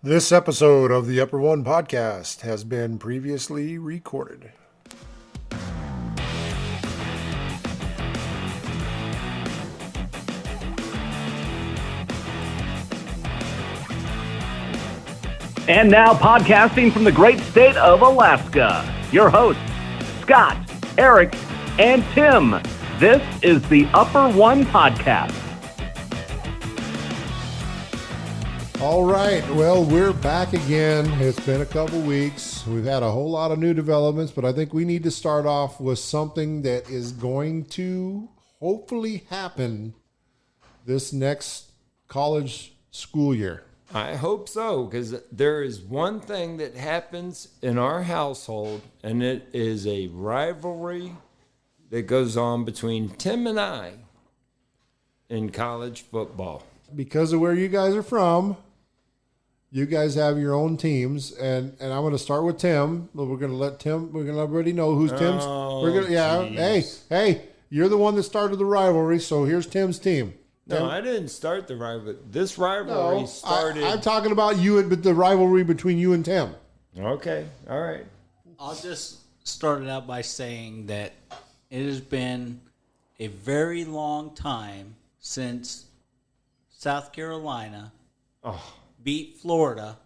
This episode of the Upper One Podcast has been previously recorded. And now podcasting from the great state of Alaska, your hosts, Scott, Eric, and Tim. This is the Upper One Podcast. All right, well, we're back again. It's been a couple weeks. We've had a whole lot of new developments, but I think we need to start off with something that is going to hopefully happen this next college school year. I hope so, because there is one thing that happens in our household, and it is a rivalry that goes on between Tim and I in college football. Because of where you guys are from, you guys have your own teams, and I'm going to start with Tim. But we're going to let everybody know who's Tim's. Hey, you're the one that started the rivalry, so here's Tim's team. No, I didn't start the rivalry. This rivalry started. I'm talking about you, but the rivalry between you and Tim. Okay, all right. I'll just start it out by saying that it has been a very long time since South Carolina beat Florida,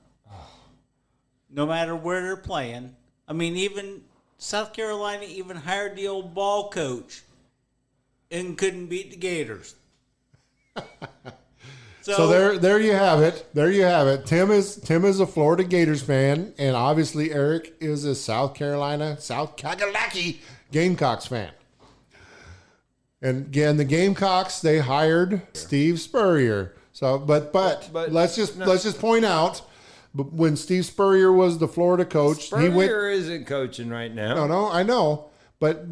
no matter where they're playing. I mean, even South Carolina even hired the old ball coach and couldn't beat the Gators. So there you have it. There you have it. Tim is a Florida Gators fan, and obviously Eric is a South Kakalaki Gamecocks fan. And again, the Gamecocks, they hired Steve Spurrier. So, but let's just point out, when Steve Spurrier was the Florida coach, Spurrier isn't coaching right now. No, I know, but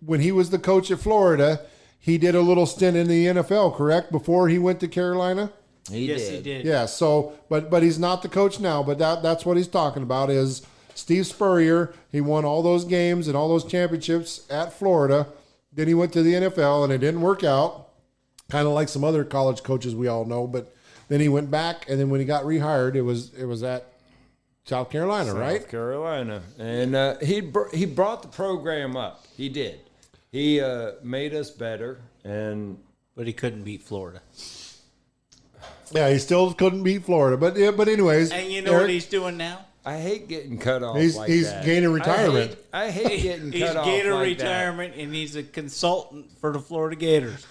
when he was the coach at Florida, he did a little stint in the NFL, correct? Before he went to Carolina. He did. Yeah. So, but he's not the coach now. But that's what he's talking about is Steve Spurrier. He won all those games and all those championships at Florida. Then he went to the NFL, and it didn't work out, kind of like some other college coaches we all know. But then he went back, and then when he got rehired, it was at South Carolina, right? South Carolina. And he brought the program up. He did. He made us better, but he couldn't beat Florida. Yeah, he still couldn't beat Florida. But anyways. And you know what he's doing now? I hate getting cut off he's that. Gaining retirement. I hate getting cut off He's gaining like retirement, and he's a consultant for the Florida Gators.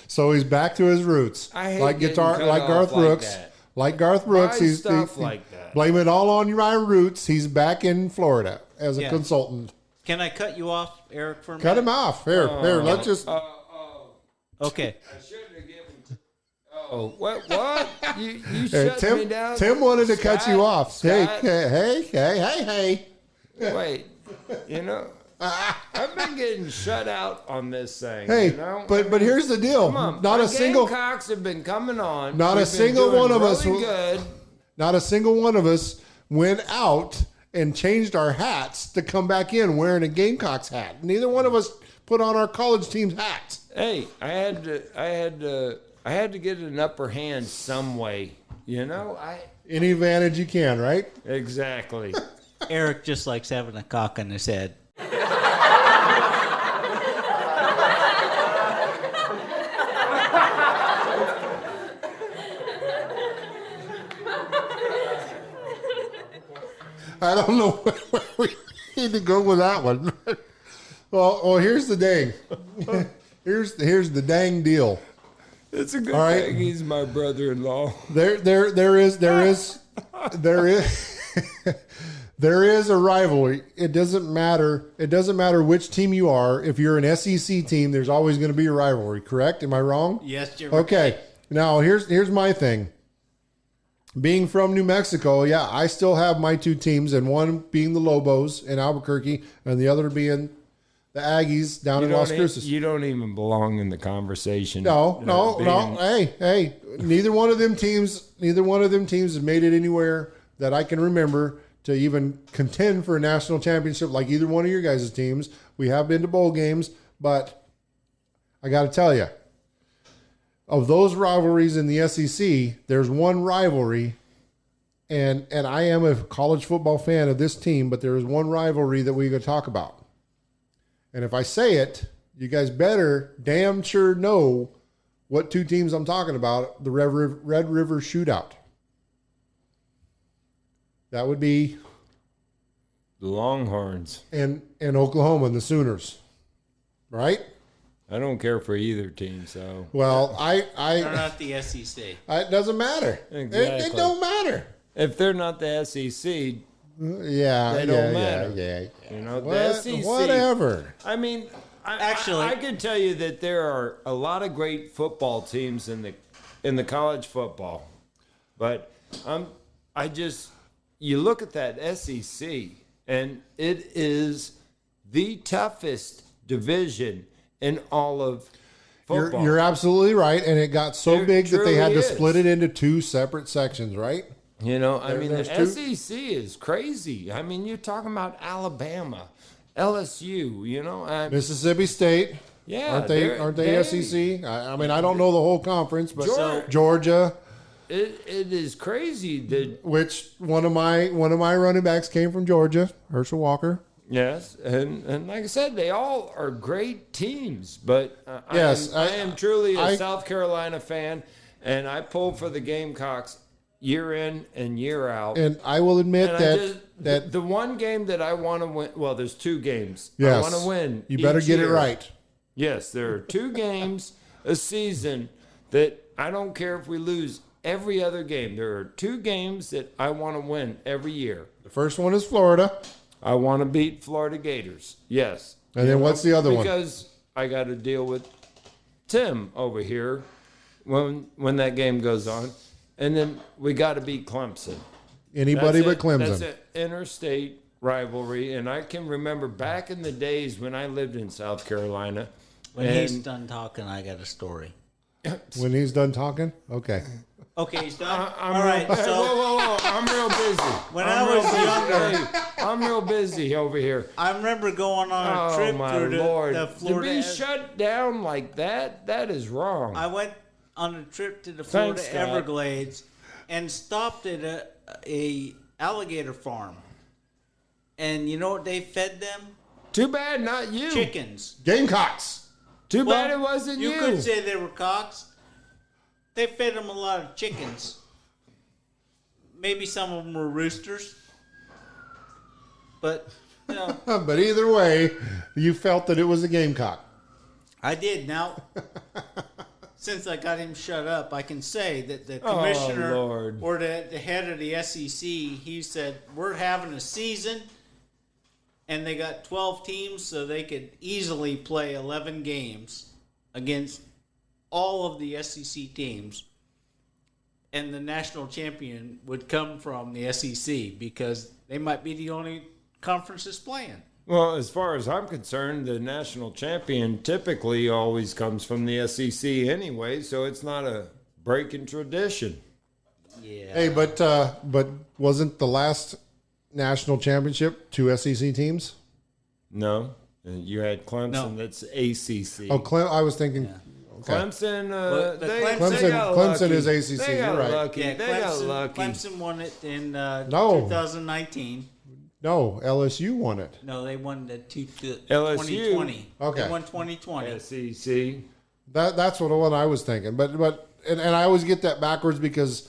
So he's back to his roots. I hate like Garth Brooks. Like Garth Brooks, he's like that. Blame it all on my roots. He's back in Florida as a consultant. Can I cut you off, Eric, for a minute? Cut him off. Here, let's just... Okay. I shouldn't have given... what? You shut me down? Tim wanted to cut you off. Scott. Hey. Wait, I've been getting shut out on this thing. Hey, you know? but here's the deal. Come on. Not My a single... Gamecocks have been coming on. Not We've a single been one of doing us... really good. Not a single one of us went out and changed our hats to come back in wearing a Gamecocks hat. Neither one of us put on our college team's hats. Hey, I had to get an upper hand some way. Any advantage you can, right? Exactly. Eric just likes having a cock on his head. I don't know where we need to go with that one. Well, here's the dang. Here's the dang deal. It's a good right. thing he's my brother-in-law. There is a rivalry. It doesn't matter which team you are. If you're an SEC team, there's always going to be a rivalry. Correct? Am I wrong? Yes, you're right. Okay. Now here's my thing. Being from New Mexico, yeah, I still have my two teams, and one being the Lobos in Albuquerque, and the other being the Aggies down in Las Cruces. You don't even belong in the conversation. No. Hey, neither one of them teams has made it anywhere that I can remember to even contend for a national championship like either one of your guys' teams. We have been to bowl games, but I got to tell you, of those rivalries in the SEC, there's one rivalry and I am a college football fan of this team, but there is one rivalry that we're going to talk about. And if I say it, you guys better damn sure know what two teams I'm talking about, the Red River Shootout. That would be The Longhorns. and Oklahoma and the Sooners, right? I don't care for either team, so. Well, They're not the SEC. it doesn't matter. Exactly. It don't matter. If they're not the SEC, Yeah, They don't matter. Yeah. you know, the SEC. Whatever. I mean, Actually- I can tell you that there are a lot of great football teams in the college football, but you look at that SEC, and it is the toughest division in all of football. You're absolutely right, and it got so It big that they had to truly is. split it into two separate sections, right? You know, I mean, the there's two- SEC is crazy. I mean, you're talking about Alabama, LSU, you know. Mississippi State, Yeah, aren't they SEC? I mean, I don't know the whole conference, but Georgia, It is crazy that which one of my running backs came from Georgia, Herschel Walker. yes, and like I said, they all are great teams. But Yes, I am truly a I- South Carolina fan, and I pull for the Gamecocks year in and year out. And I will admit And that the one game that I want to win. Well, there's two games. yes, I want to win. You better each get it year. right. Yes, there are two games a season that I don't care if we lose every other game. There are two games that I want to win every year. The first one is Florida, I want to beat Florida Gators. Yes. and then what's the other one? Because I got to deal with Tim over here when that game goes on. And then we got to beat Clemson. Anybody but That's Clemson. an interstate rivalry. And I can remember back in the days when I lived in South Carolina. When he's and- done talking, I got a story. When he's done talking, okay. Okay, he's done. I'm All right, real, so whoa. I'm real busy. When I'm I was real busy. younger- Hey, I'm real busy over here. I remember going on a Oh, trip my through Lord. the To Florida. be shut down like that is wrong. I went on a trip to the Florida Thanks, Scott. Everglades and stopped at a alligator farm. And you know what they fed them? Too bad not you. Chickens. Gamecocks. Too Well, bad it wasn't you. You could say they were cocks. They fed them a lot of chickens. Maybe some of them were roosters. But, you know, But either way, you felt that it was a Gamecock. I did. Now, since I got him shut up, I can say that the Oh, commissioner Lord. or the head of the SEC, he said, we're having a season, and they got 12 teams, so they could easily play 11 games against all of the SEC teams. And the national champion would come from the SEC because they might be the only conferences playing. Well, as far as I'm concerned, the national champion typically always comes from the SEC anyway, so it's not a break in tradition. Yeah. Hey, but wasn't the last national championship two SEC teams? No, you had Clemson. No. That's ACC. Oh, I was thinking. Okay. Clemson. Well, the They Clemson- got Clemson lucky. is ACC, They got you're right. lucky. Yeah, They got Clemson, lucky. Clemson won it in No. 2019. No, LSU won it. No, they won the LSU. 2020. Okay. They won 2020. SEC. That's what I was thinking. But I always get that backwards because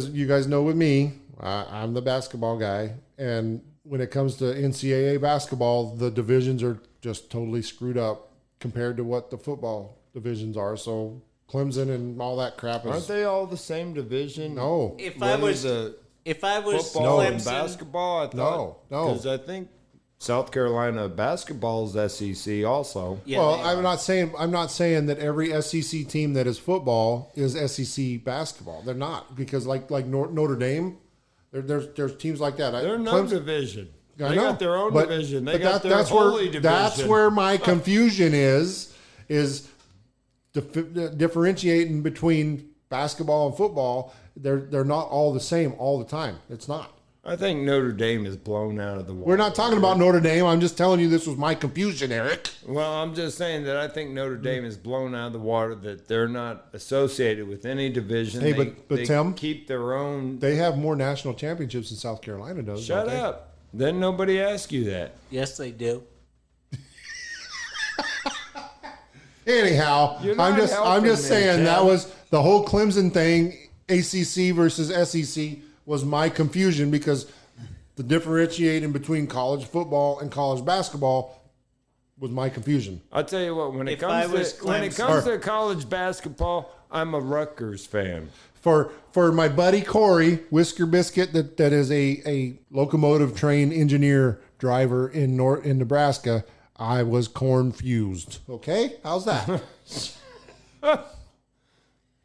you guys know with me, I'm the basketball guy, and when it comes to NCAA basketball, the divisions are just totally screwed up compared to what the football divisions are. So Clemson and all that crap Aren't is they all the same division? no. If I was Football and Clemson, basketball, I thought. No. Because I think South Carolina basketball is SEC also. yeah, Well, they I'm are. not saying that every SEC team that is football is SEC basketball. They're not, because like Notre Dame, there's teams like that. They're no division. I They know, got their own but- division. They but got their that's holy where, division. That's where my confusion is differentiating between basketball and football. They're not all the same all the time. It's not. I think Notre Dame is blown out of the water. We're not talking about Notre Dame. I'm just telling you this was my confusion, Eric. Well, I'm just saying that I think Notre Dame is blown out of the water, that they're not associated with any division. Hey, but they Tim, keep their own. They have more national championships than South Carolina does. Shut don't they? up. Then nobody asks you that. Yes, they do. Anyhow, You're not I'm helping just me, saying Tim. that was the whole Clemson thing, ACC versus SEC, was my confusion because the differentiating between college football and college basketball was my confusion. I'll tell you what, when it If I comes was to college basketball, I'm a Rutgers fan. For my buddy Corey Whisker Biscuit, that is a locomotive train engineer driver in Nebraska, I was corn-fused. Okay? How's that? I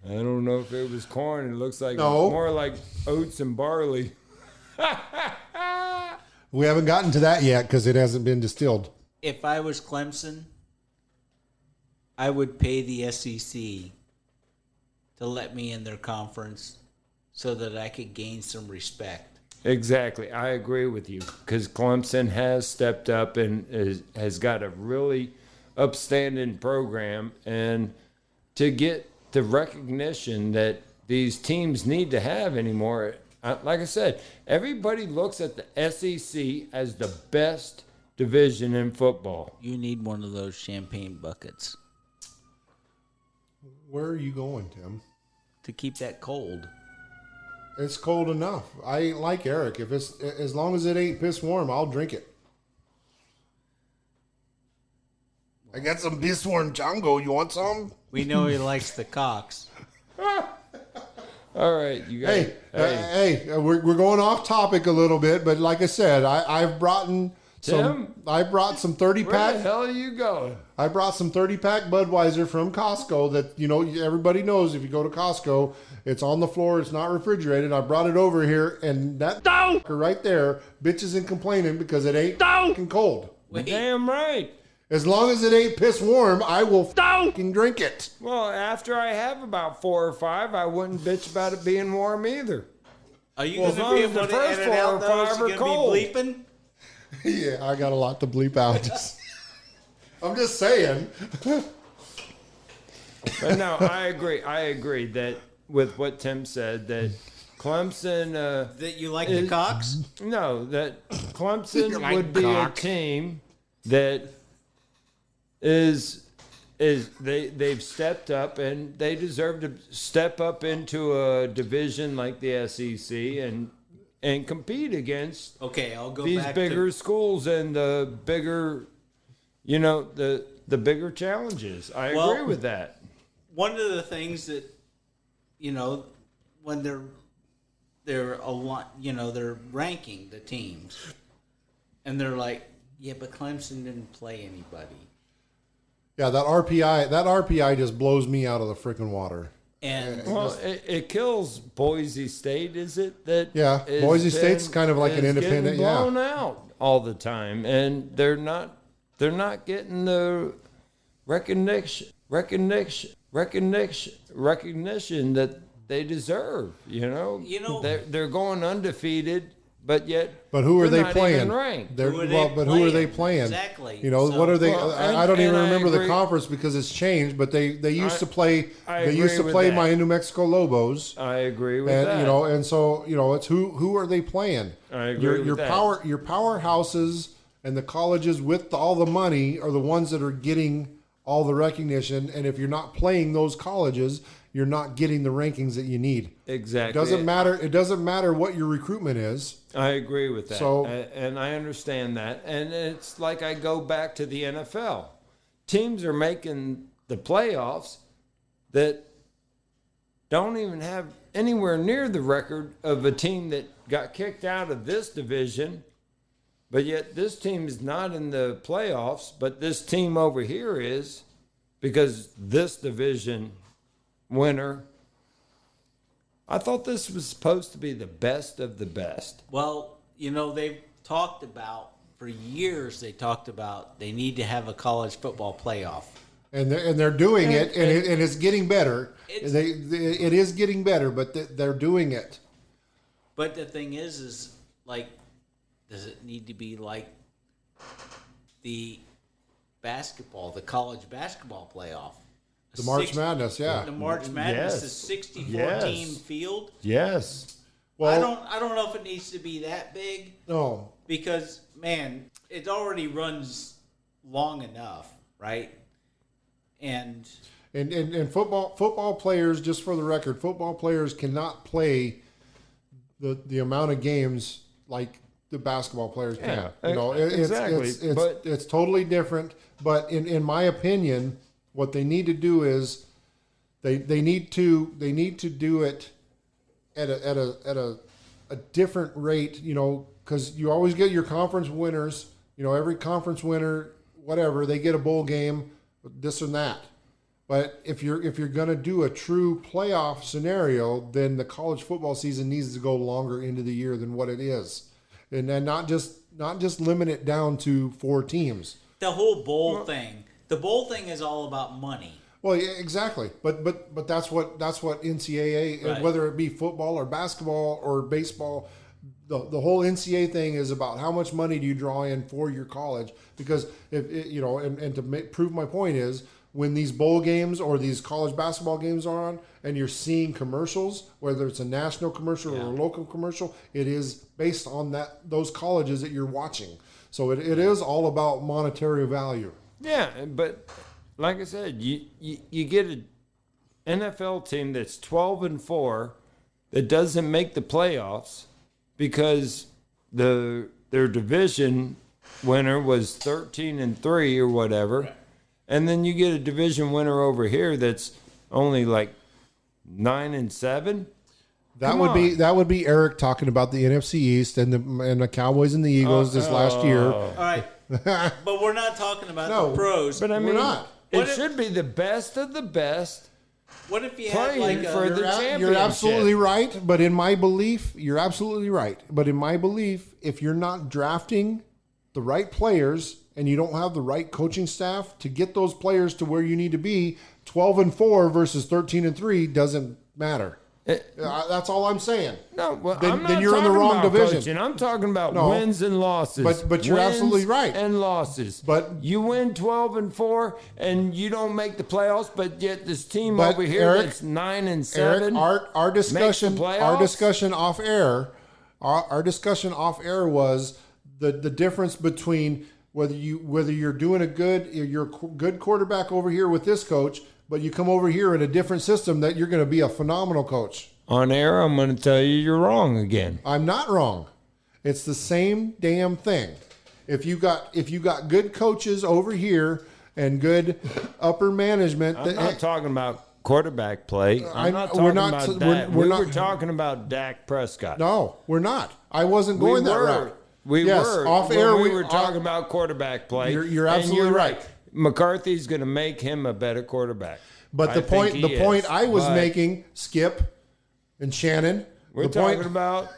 don't know if it was corn. It looks like No. more like oats and barley. We haven't gotten to that yet because it hasn't been distilled. If I was Clemson, I would pay the SEC to let me in their conference so that I could gain some respect. Exactly. I agree with you because Clemson has stepped up and has got a really upstanding program. And to get the recognition that these teams need to have anymore, like I said, everybody looks at the SEC as the best division in football. You need one of those champagne buckets Where are you going, Tim? to keep that cold. It's cold enough. I ain't like Eric. If it's as long as it ain't piss warm, I'll drink it. I got some piss warm Django. You want some? We know he likes the cocks. All right, you guys. Hey, we're going off topic a little bit, but like I said, I've brought some. Tim? I brought some 30 Where pack. the hell are you going? I brought some 30 pack Budweiser from Costco that, everybody knows if you go to Costco, it's on the floor, it's not refrigerated. I brought it over here, and that right there bitches and complaining because it ain't fucking cold. Wait, Damn right. As long as it ain't piss warm, I will fucking drink it. Well, after I have about 4 or 5, I wouldn't bitch about it being warm either. are you Well, as going long to be as the able to first edit 4 or out those? 5 You're are going cold. to be bleeping? Yeah, I got a lot to bleep out. I'm just saying. But no, I agree. I agree that with what Tim said, that Clemson. That you like the cocks? No, that Clemson You're like would be cock. a team that they've stepped up and they deserve to step up into a division like the SEC and compete against Okay, I'll go these back bigger to... schools and the bigger, the bigger challenges. I agree with that. One of the things that, when they're a lot, they're ranking the teams, and they're like, yeah, but Clemson didn't play anybody. Yeah, that RPI just blows me out of the freaking water. And Well, it kills Boise State, is it? That Yeah, is Boise State's kind of like an is independent, getting blown out all the time, and they're not getting the recognition that they deserve. They're going undefeated, but yet. But who are they're they not playing? even ranked. Who are they playing? Exactly. What are they? Well, I don't even and I remember the agree. conference because it's changed. But they used to play. I They used to agree with play that. my New Mexico Lobos. I agree with And that. and so it's who are they playing? I agree your with your that. your powerhouses and the colleges with all the money are the ones that are getting all the recognition. And if you're not playing those colleges, you're not getting the rankings that you need. Exactly. It doesn't matter what your recruitment is. I agree with that. So- and I understand that. And it's like I go back to the NFL. Teams are making the playoffs that don't even have anywhere near the record of a team that got kicked out of this division, but yet this team is not in the playoffs, but this team over here is, because this division winner. I thought this was supposed to be the best of the best. well, they've talked about for years. They talked about they need to have a college football playoff. And they're doing it, and it's getting better. It's- It is getting better, but they're doing it. But the thing is like, does it need to be like the college basketball playoff? The March Madness, yeah. The March Madness, Yes. the 64 Yes. team field. Yes. Well, I don't know if it needs to be that big no. because, man, it already runs long enough, right? And And football players, just for the record, football players cannot play the amount of games like the basketball players can. Exactly. It's totally different. But in my opinion, what they need to do is they need to do it at a different rate. Because you always get your conference winners. Every conference winner, whatever, they get a bowl game, this and that. But if you're going to do a true playoff scenario, then the college football season needs to go longer into the year than what it is, and then not just limit it down to 4 teams. the whole bowl thing. The bowl thing is all about money. Well, yeah, exactly. But that's what NCAA, Right. whether it be football or basketball or baseball, the whole NCAA thing is about how much money do you draw in for your college. Because if and to prove my point is, when these bowl games or these college basketball games are on, and you're seeing commercials, whether it's a national commercial or a local commercial, it is based on those colleges that you're watching. So it is all about monetary value. Yeah, but like I said, you get an NFL team that's 12-4 that doesn't make the playoffs because their division winner was 13-3 or whatever. Right. And then you get a division winner over here that's only like 9-7. That would be Eric talking about the NFC East and the Cowboys and the Eagles this last year. All right. But we're not talking about the pros. But I mean, we're not. It should be the best of the best. What if you had Playing like for a... the championship. You're absolutely right, but in my belief, if you're not drafting the right players and you don't have the right coaching staff to get those players to where you need to be, 12-4 versus 13-3 doesn't matter. That's all I'm saying. No, well, Then- I'm not then you're in the talking wrong about division. coaching. I'm talking about No. wins and losses. But you're Wins absolutely right. And losses. But- you win 12-4 and you don't make the playoffs, but yet this team But over here Eric- that's 9-7. Eric, our discussion makes the playoffs? our discussion off air was the difference between whether you're doing you're a good quarterback over here with this coach, but you come over here in a different system that you're going to be a phenomenal coach. On air, I'm going to tell you you're wrong again. I'm not wrong. It's the same damn thing. If you got good coaches over here and good upper management, I'm not talking about quarterback play. I'm not talking about that. we're not We were talking about Dak Prescott. No, we're not. I wasn't going that route. We Yes, were. off When air. we were talking about quarterback play. You're and absolutely right. McCarthy's going to make him a better quarterback. But the point I was making, Skip and Shannon, We're talking about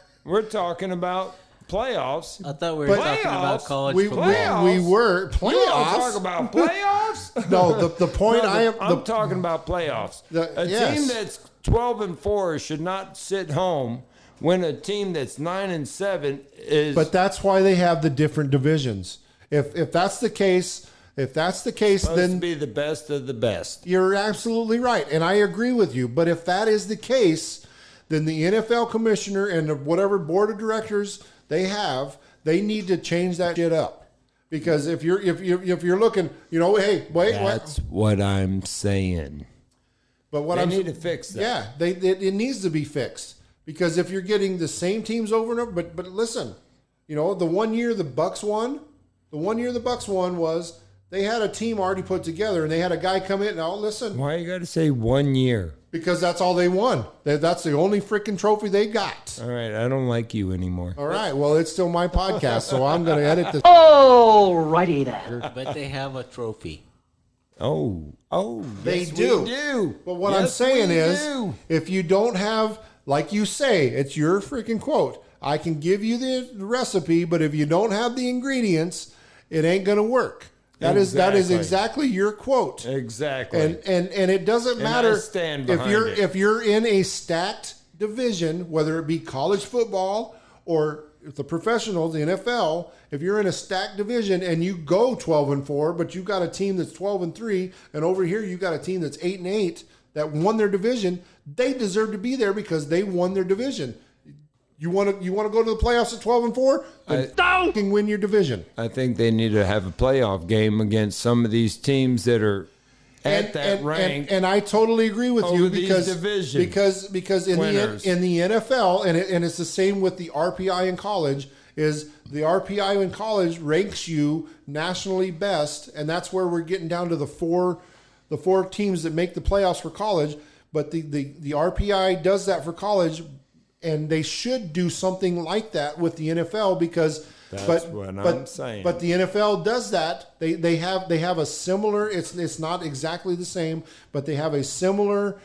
playoffs. I thought we were talking about college football. we were playoffs. You want to talk about playoffs? No, the point I'm talking about playoffs. Yes. Team that's 12-4 should not sit home when a team that's 9-7 is. But that's why they have the different divisions. If that's the case, supposed then to be the best of the best. you're absolutely right, and I agree with you. But if that is the case, then the NFL commissioner and whatever board of directors they need to change that shit up. Because if you're looking, hey, wait, That's what I'm saying. But what They I'm need to fix that. Yeah, it needs to be fixed. Because if you're getting the same teams over and over, but listen, the one year the Bucks won was they had a team already put together, and they had a guy come in. Now listen, Why you got to say 1 year? because that's all they won. That's the only freaking trophy they got. All right, I don't like you anymore. All right, well it's still my podcast, so I'm going to edit this. Alrighty then. But they have a trophy. Oh, They yes, do. We do. But what I'm Yes, saying we is, do. if you don't have, like you say, it's your freaking quote. I can give you the recipe, but if you don't have the ingredients, it ain't going to work. That is exactly your quote. Exactly. And it doesn't matter I stand if behind you're it. if you're in a stacked division, whether it be college football or if the professionals, the NFL, if you're in a stacked division and you go 12-4, but you got a team that's 12-3, and over here you got a team that's 8-8 that won their division, they deserve to be there because they won their division. You want to go to the playoffs at 12-4? Then fucking win your division. I think they need to have a playoff game against some of these teams that are at that rank. And I totally agree with you because in winners. the NFL, and it's the same with the RPI in college, is the RPI in college ranks you nationally best, and that's where we're getting down to the four teams that make the playoffs for college. But the RPI does that for college, and they should do something like that with the NFL because I'm saying. But the NFL does that. They have a similar. It's not exactly the same, but they have a similar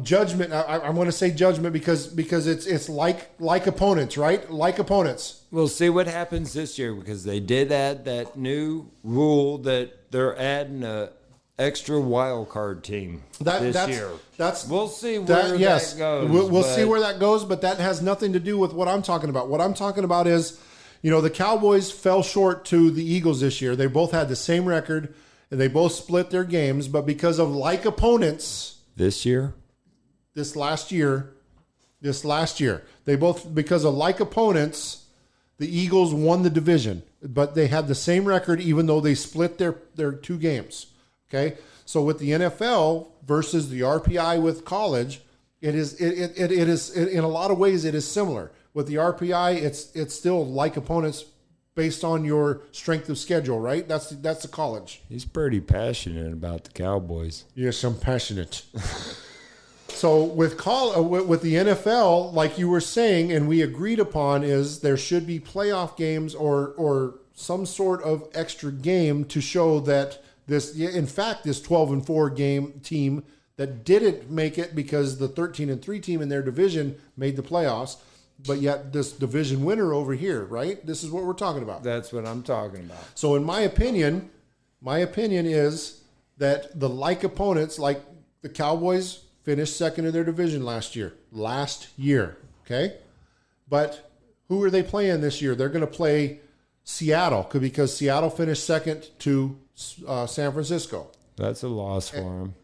judgment. I'm going to say judgment because it's like opponents, right? Like opponents. We'll see what happens this year because they did add that new rule that they're adding a extra wild card team this year. We'll see where that goes. We'll see where that goes, but that has nothing to do with what I'm talking about. What I'm talking about is, the Cowboys fell short to the Eagles this year. They both had the same record, and they both split their games, but because of like opponents this last year, they both, because of like opponents, the Eagles won the division, but they had the same record even though they split their two games. Okay, so with the NFL versus the RPI with college, it is in a lot of ways it is similar. With the RPI, it's still like opponents based on your strength of schedule, right? That's the college. He's pretty passionate about the Cowboys. Yes, I'm passionate. So with the NFL, like you were saying, and we agreed upon, is there should be playoff games or some sort of extra game to show that. This 12-4 game team that didn't make it because the 13-3 team in their division made the playoffs, but yet this division winner over here, right? This is what we're talking about. That's what I'm talking about. So in my opinion is that the like opponents, like the Cowboys finished second in their division last year, okay? But who are they playing this year? They're going to play Seattle because Seattle finished second to San Francisco. That's a loss for him.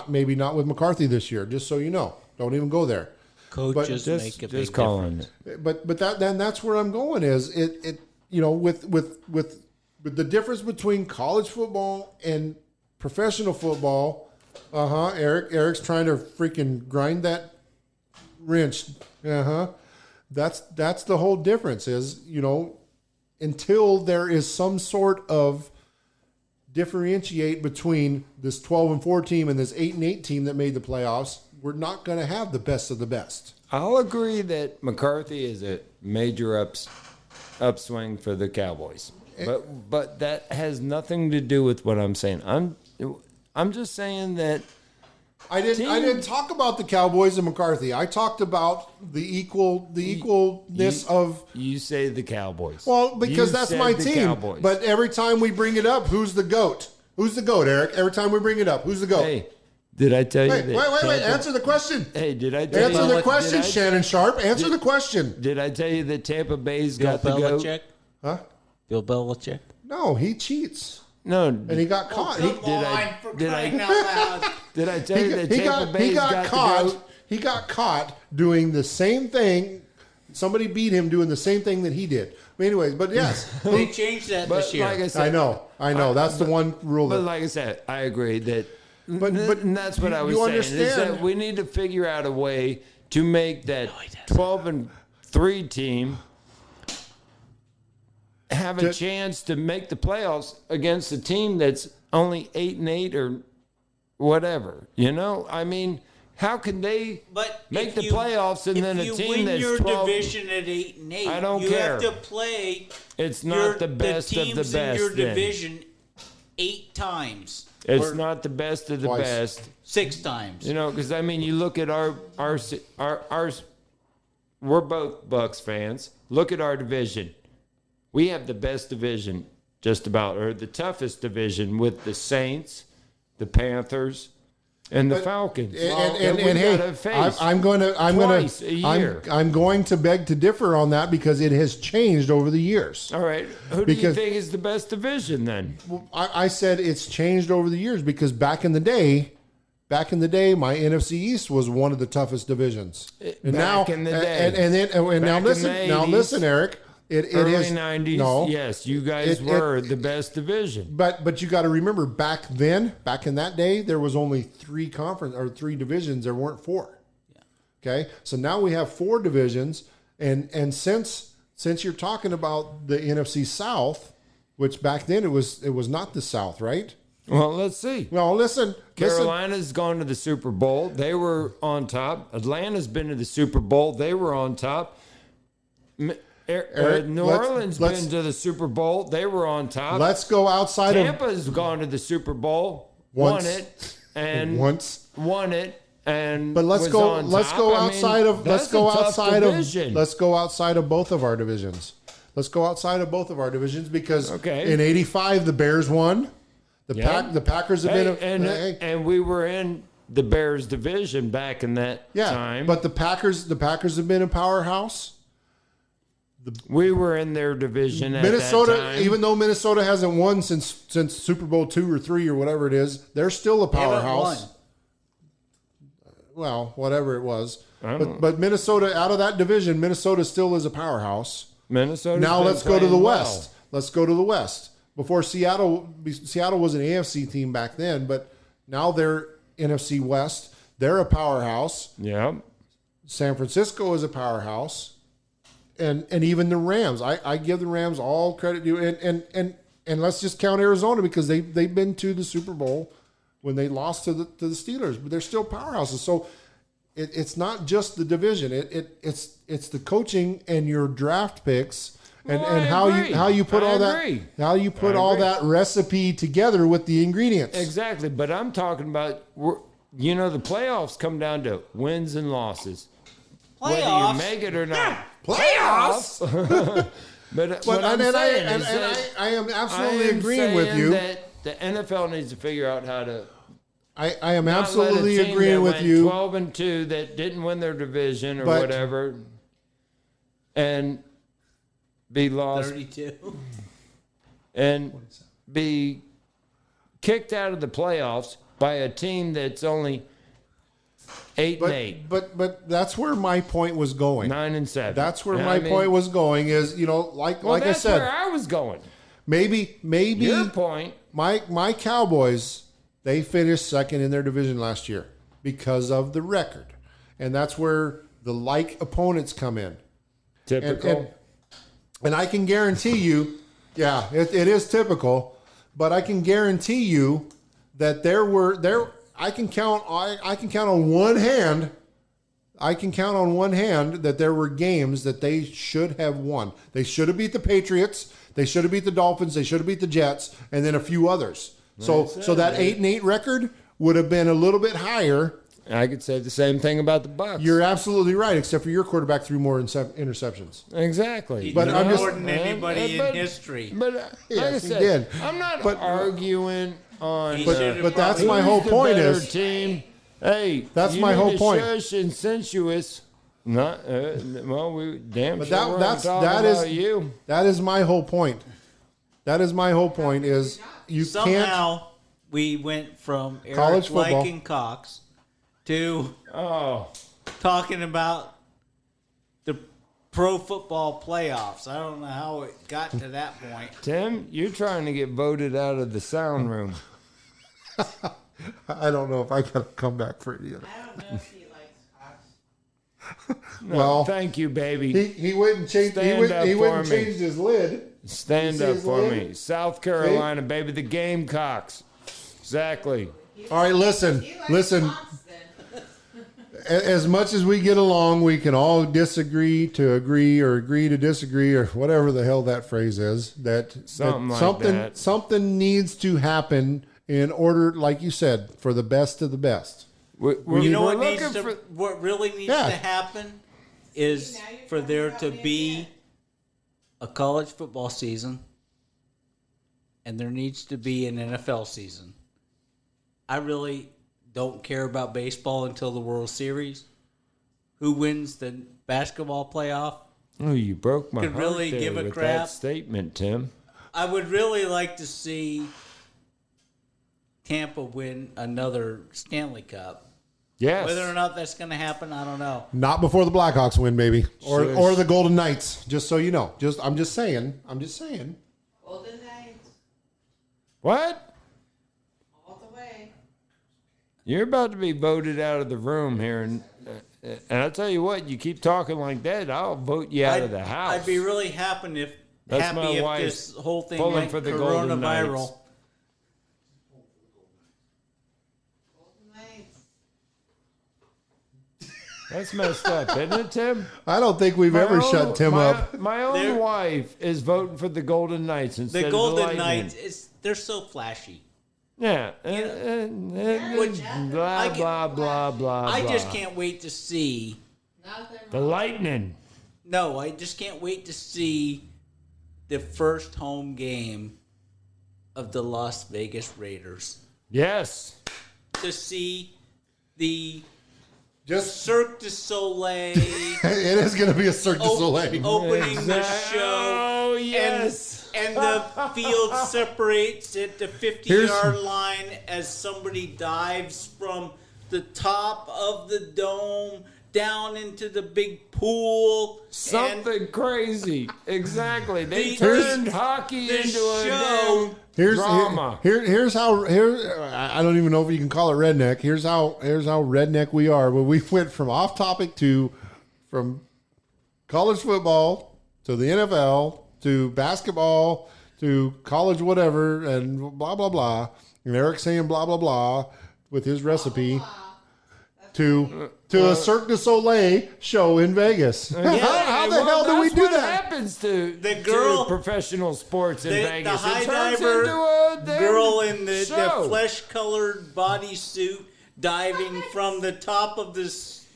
Maybe not with McCarthy this year. Just so you know, don't even go there. Coaches make a big difference. But that's where I'm going. Is it with the difference between college football and professional football? Eric's trying to freaking grind that wrench. That's the whole difference. Is until there is some sort of differentiate between this 12-4 team and this 8-8 team that made the playoffs, we're not going to have the best of the best. I'll agree that McCarthy is a major upswing for the Cowboys, but that has nothing to do with what I'm saying. I'm just saying that I didn't talk about the Cowboys and McCarthy. I talked about the equalness of. You say the Cowboys. Well, because that's my team. Cowboys. But every time we bring it up, who's the GOAT? Who's the GOAT, Eric? Every time we bring it up, who's the GOAT? Hey, did I tell you that? Wait. Answer the question. Hey, did I tell you? Answer the question, Shannon Sharp. Answer the question. Did I tell you that Tampa Bay's Bill got the GOAT? Belichick? Huh? Bill Belichick? No, he cheats. No, and he got caught. Did I tell you that Tampa Bay's got caught? the GOAT? He got caught doing the same thing. Somebody beat him doing the same thing that he did. But anyways, but yes, they changed that this year. Like I said, I know. That's the one rule. But like I said, I agree that. But and that's what I was saying. Is that we need to figure out a way to make that 12-3 team have a chance to make the playoffs against a team that's only 8-8 or whatever. I mean, how can they make the playoffs and then a team that's 12? If you win your division at 8-8, I don't you care. have to play. It's not the best of the best. In your then. division 8 times. It's not the best of the best. 6 times. Because you look at our. We're both Bucks fans. Look at our division. We have the best division, just about, or the toughest division with the Saints, the Panthers, and the Falcons. And we hey, gotta face I'm going twice a year. I'm going to beg to differ on that because it has changed over the years. All right, who do you think is the best division then? I said it's changed over the years because back in the day, my NFC East was one of the toughest divisions. And now listen, Eric. Early is 90s, no, yes, you guys were the best division. But you got to remember back in that day, there was only three divisions. There weren't four. Yeah. Okay, so now we have four divisions, and since you're talking about the NFC South, which back then it was not the South, right? Well, let's see. Well, listen. Carolina's gone to the Super Bowl. They were on top. Atlanta's been to the Super Bowl. They were on top. New Orleans been to the Super Bowl. They were on top. Let's go outside Tampa's gone to the Super Bowl, won it, and won it, and but let's go outside of both of our divisions. Let's go outside of both of our divisions because in '85 the Bears won. The Packers have been and we were in the Bears division back in that time. But the Packers have been a powerhouse. We were in their division at Minnesota, that time. even though Minnesota hasn't won since Super Bowl 2 or 3 or whatever it is, they're still a powerhouse. Well, whatever it was. But Minnesota, out of that division, Minnesota still is a powerhouse. Minnesota. Now let's go to the West. Let's go to the West. Before Seattle was an AFC team back then, but now they're NFC West. They're a powerhouse. Yeah. San Francisco is a powerhouse. And even the Rams, I give the Rams all credit due, and let's just count Arizona because they've been to the Super Bowl when they lost to the Steelers, but they're still powerhouses. So it's not just the division; it's the coaching and your draft picks and how you put all that recipe together with the ingredients. Exactly, but I'm talking about the playoffs come down to wins and losses. Whether you make it or not. Playoffs. but I am absolutely agreeing with you that the NFL needs to figure out how to. I am absolutely agreeing with you. 12-2 that didn't win their division or whatever, and be lost 32 and be kicked out of the playoffs by a team that's only 8-8. But that's where my point was going. 9-7. That's where my point was going. Is like I said, where I was going. Maybe Your point. My Cowboys, they finished second in their division last year because of the record, and that's where the like opponents come in. Typical. And I can guarantee you, it is typical, but I can guarantee you that I can count on one hand. I can count on one hand that there were games that they should have won. They should have beat the Patriots. They should have beat the Dolphins. They should have beat the Jets, and then a few others. So that 8-8 record would have been a little bit higher. I could say the same thing about the Bucs. You're absolutely right, except for your quarterback threw more interceptions. Exactly. But I'm more than anybody in history. But like I said, I'm not arguing on. But that's my whole point. Team. Hey, that's my whole point. Shush and sensuous. Not we damn but sure you. That is my whole point. That is my whole point. Is you somehow we went from college Eric football liking Cox to talking about the pro football playoffs. I don't know how it got to that point. Tim, you're trying to get voted out of the sound room. I don't know if I got to come back for it either. I don't know if he likes Cox. No, well, thank you, baby. He wouldn't change. He wouldn't change his lid. Stand up for me, South Carolina, baby, the Gamecocks. Exactly. All right, listen. As much as we get along, we can all disagree to agree or agree to disagree or whatever the hell that phrase is. Something needs to happen in order, like you said, for the best of the best. What really needs to happen is for there to be a college football season, and there needs to be an NFL season. I really don't care about baseball until the World Series. Who wins the basketball playoff? Oh, you broke my Could heart really there give a with crap. that statement, Tim. I would really like to see Tampa win another Stanley Cup. Yes. Whether or not that's going to happen, I don't know. Not before the Blackhawks win, baby, or Shush. the Golden Knights. Just so you know. I'm just saying. Golden Knights, What? all the way. You're about to be voted out of the room here, and I'll tell you what. You keep talking like that, I'll vote you out of the house. I'd be really happy That's my if wife this whole thing pulling went for the Golden Knights. coronaviral. Golden Knights. That's messed up, isn't it, Tim? I don't think we've ever shut Tim up. My own They're- wife is voting for the Golden Knights instead The of Golden the Lightning. Knights, they're so flashy. Yeah. Which- Blah, blah, blah, blah, I just blah. can't wait to see. Nothing The wrong. Lightning. No, I just can't wait to see the first home game of the Las Vegas Raiders. Yes. To see the Just Cirque du Soleil it is going to be a Cirque du Soleil. opening the Exact- show. Oh, yes. And the field separates at the 50-yard line as somebody dives from the top of the dome down into the big pool. Something crazy. Exactly. They The- turned hockey the into a show- damn Here's drama. here's how I don't even know if you can call it redneck. Here's how redneck we are. When we went from off topic to from college football to the NFL to basketball to college whatever and blah blah blah. And Eric saying blah blah blah with his recipe to a Cirque du Soleil show in Vegas. How the hell do we that's do what that? happens to The girl- to professional sports in The Vegas. high It turns diver into a damn girl in the show. flesh-colored bodysuit diving from the top of the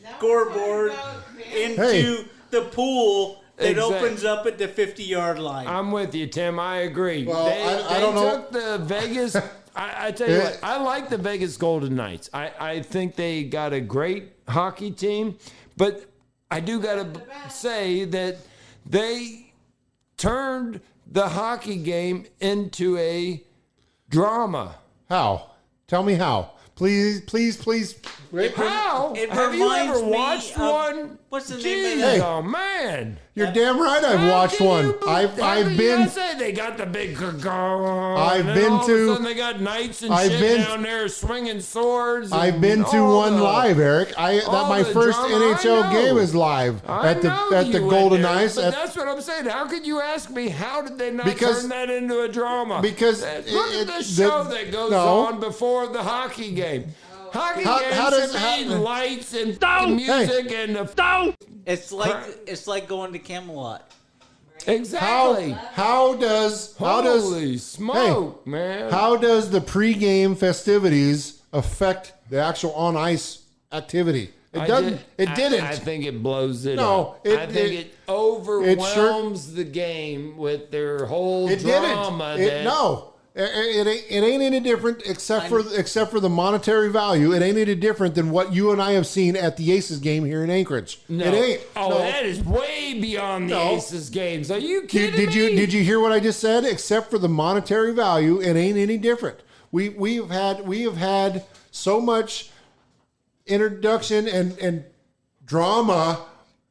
Now scoreboard we're talking about into Hey. the pool that Exact- opens up at the 50-yard line. I'm with you, Tim. I agree. Well, I they don't know. took the Vegas. I tell you what, I like the Vegas Golden Knights. I think they got a great hockey team, but I do got to say that they turned the hockey game into a drama. How? Tell me how. Please. How? It Have you reminds ever me watched of- one? what's the name of Jeez, that? Hey. oh Oh, man! You're damn right. I've How watched can one. you be- I've how can you been. not say they got the big gong. I've and been all of to- a sudden they got knights and I've shit been- down there swinging swords. I've and been to all one the- live, Eric. That all my the first drama, NHL I know. game is live I at the know at you the went Golden there, Knights. but that's what I'm saying. How could you ask me how did they not Because- turn that into a drama? because Look it- at the it- show the- that goes no. on before the hockey game. Hockey How- games how does- should be how- lights and music and the It's like going to Camelot. exactly. How does Holy smoke, man! how does the pregame festivities affect the actual on ice activity? It doesn't. It didn't. I think it blows it No, up. it- I think it- it overwhelms the game with their whole It drama. didn't. No. It ain't any different except for the monetary value. It ain't any different than what you and I have seen at the Aces game here in Anchorage. No. It ain't. Oh, No. that is way beyond the No. Aces games. Are you Did, kidding did you me? did you hear what I just said? Except for the monetary value, it ain't any different. We have had so much introduction and drama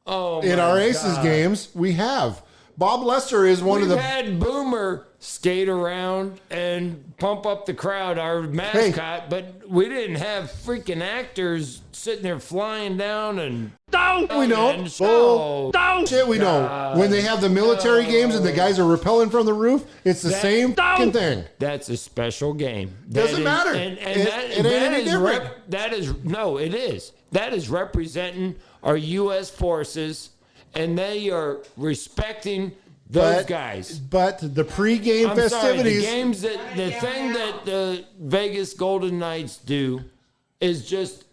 Oh, in my our Aces God. games. We have. Bob Lester is one We've of the had Boomer skate around and pump up the crowd, our mascot, but we didn't have freaking actors sitting there flying down and we know. and so Shit, we know. When they have the military games and the guys are rappelling from the roof, it's the same fucking thing. that's a special game. Doesn't matter. And It that, ain't that any is different. that is no, it is. That is representing our U.S. forces, and they are respecting those guys. But the pregame I'm sorry, the festivities. games the thing that the Vegas Golden Knights do is just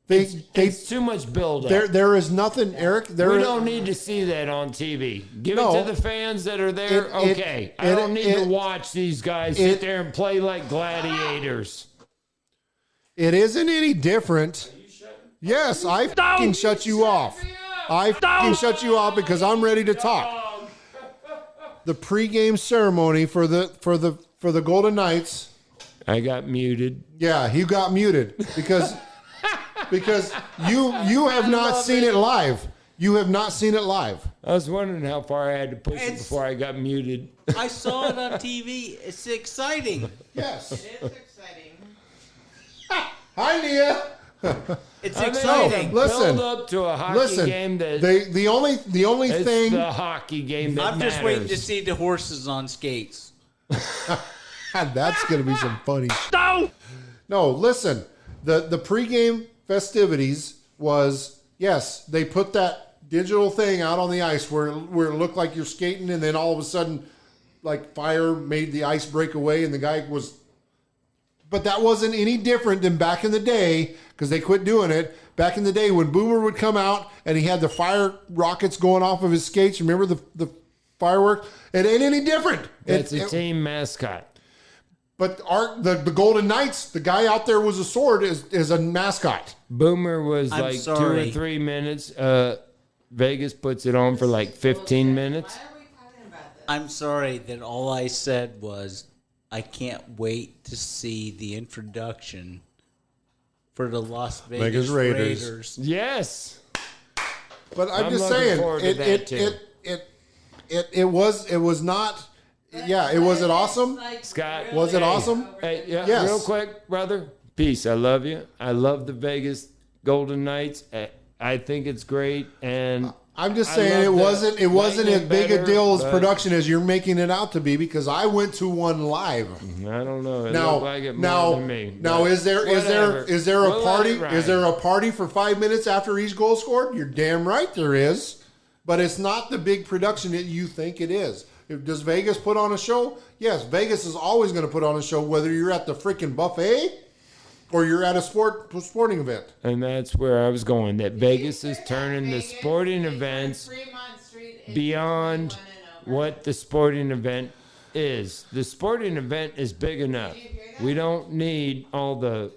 it's too much build up. There is nothing, Eric. We There don't need to see that on TV. Give No. it to the fans that are there. Okay. I don't need to watch these guys sit there and play like gladiators. It isn't any different. Yes, I fucking shut you off. I fucking shut you off because I'm ready to talk. The pregame ceremony for the Golden Knights. I got muted. Yeah, he got muted because you have not seen it live. You have not seen it live. I was wondering how far I had to push it before I got muted. I saw it on TV. It's exciting. Yes. It is exciting. Hi, Nia. It's I mean, exciting. Listen. Build up to a hockey game that the only it's thing the hockey game that I'm just waiting to matters. see the horses on skates. that's gonna be some funny. No, listen. The pregame festivities was yes, they put that digital thing out on the ice where it looked like you're skating, and then all of a sudden, like fire made the ice break away, and the guy was. But that wasn't any different than back in the day because they quit doing it. Back in the day when Boomer would come out and he had the fire rockets going off of his skates. Remember the fireworks? It ain't any different. That's a team mascot. But the Golden Knights, the guy out there with a sword is a mascot. Boomer was I'm like sorry. 2 or 3 minutes. Vegas puts it on for like 15 minutes. Why are we talking about this? I'm sorry that all I said was I can't wait to see the introduction for the Las Vegas Raiders. Yes. But I'm just looking saying, forward to that too. it was not. Yeah, was it awesome? Like, Scott, really Was it awesome? Hey, yeah, Yes. real quick, brother. Peace. I love you. I love the Vegas Golden Knights. I think it's great, and I'm just I saying love it wasn't as Lightning big a better, deal as but- production as you're making it out to be because I went to one live. I don't know. It Now, looked like it more than me. now, but is there whatever. a We'll let party? it ride. Is there a party for 5 minutes after each goal scored? You're damn right there is, but it's not the big production that you think it is. Does Vegas put on a show? Yes, Vegas is always going to put on a show, whether you're at the freaking buffet or you're at a sporting event. And that's where I was going. That Vegas is turning the Vegas, sporting they turn events Fremont Street into beyond 21 and over. what the sporting event is. The sporting event is big enough. Did you hear that? We don't need all the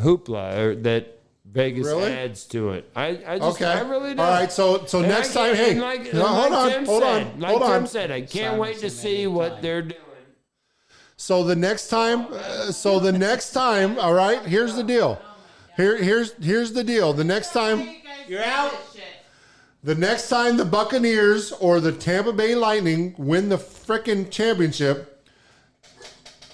hoopla that Vegas Really? adds to it. I Okay, really don't. all right. So And next I time, can't- hey, and like, no, hold on, Tim hold said, on, like hold Tim on. said, I can't Silence wait to him see what anytime. they're doing. So the next time, all right. Here's the deal. Here's the deal. The next time. You're out. Shit. The next time the Buccaneers or the Tampa Bay Lightning win the frickin' championship,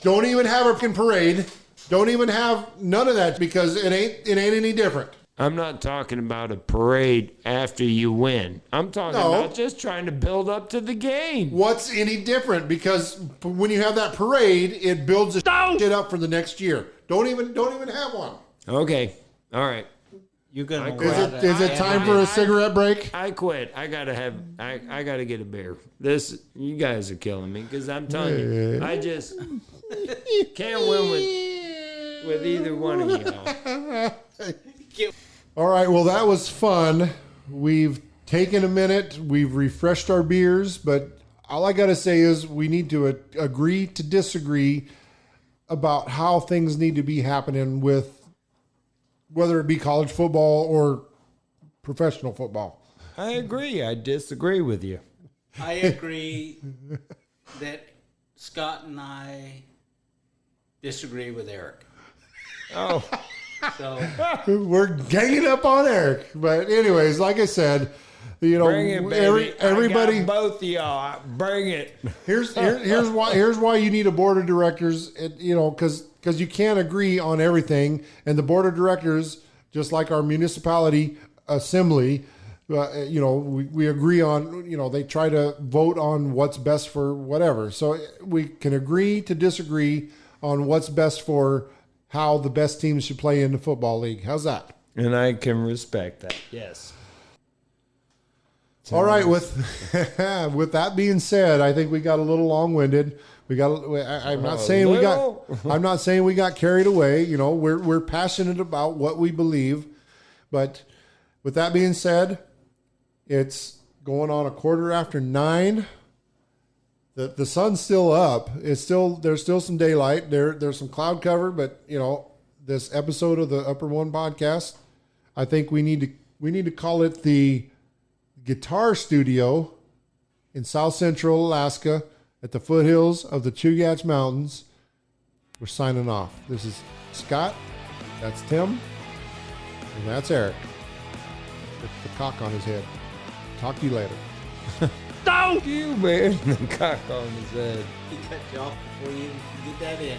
don't even have a frickin' parade. Don't even have none of that because it ain't any different. I'm not talking about a parade after you win. I'm talking No. about just trying to build up to the game. What's any different? Because when you have that parade, it builds the shit up for the next year. Don't even have one. Okay. All right. You're gonna Is it time for a cigarette break? I quit. I gotta get a beer. You guys are killing me because I'm telling you, I just can't win with either one of y'all. All right, well, that was fun. We've taken a minute. We've refreshed our beers, but all I got to say is we need to agree to disagree about how things need to be happening with whether it be college football or professional football. I agree. I disagree with you. I agree that Scott and I disagree with Eric. Oh, So We're ganging up on Eric. But anyways, like I said, bring it, baby. everybody. I got both of y'all. Bring it. Here's why you need a board of directors. Because you can't agree on everything, and the board of directors, just like our municipality assembly, we agree on. They try to vote on what's best for whatever. So we can agree to disagree on what's best for how the best teams should play in the football league. How's that? And I can respect that. Yes. All right. With that being said, I think we got a little long-winded. I'm not saying we got carried away. We're passionate about what we believe, but with that being said, it's going on 9:15. the sun's still up. There's still some daylight. There's some cloud cover, but this episode of the Upper One podcast, I think we need to call it the Guitar Studio in South Central Alaska at the foothills of the Chugach Mountains. We're signing off. This is Scott. That's Tim. And that's Eric. With the cock on his head. Talk to you later. Thank you, man. The cock on his head. He cut you off before you get that in.